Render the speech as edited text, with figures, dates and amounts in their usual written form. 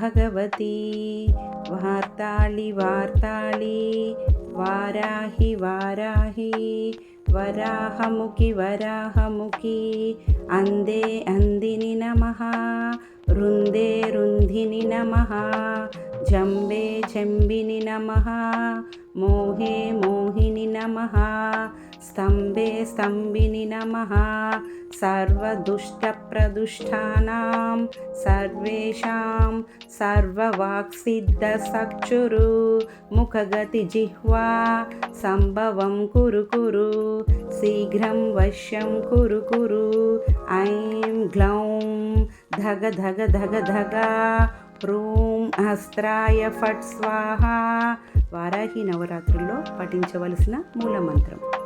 భగవతి వార్తాళి వార్తాళి వారాహి వారాహి వరాహముఖి వరాహముఖి అందే అందిని నమః రుందే రుంధిని నమః జంబే జంబిని నమః మోహే మోహిని నమః స్తంభే స్తంభిని నమః సర్వదుష్టప్రదుష్టానాం సర్వేషాం సర్వవాక్సిద్ధసక్షురు ముఖగతి జిహ్వా సంభవం కురు కురు శీఘ్రం వశ్యం కురు కురు ఐం గ్లౌం ధగ ధగ ధగ ధగ హ్రూం హస్త్రాయ ఫట్ స్వాహ. వారాహి నవరాత్రుల్లో పఠించవలసిన మూలమంత్రం.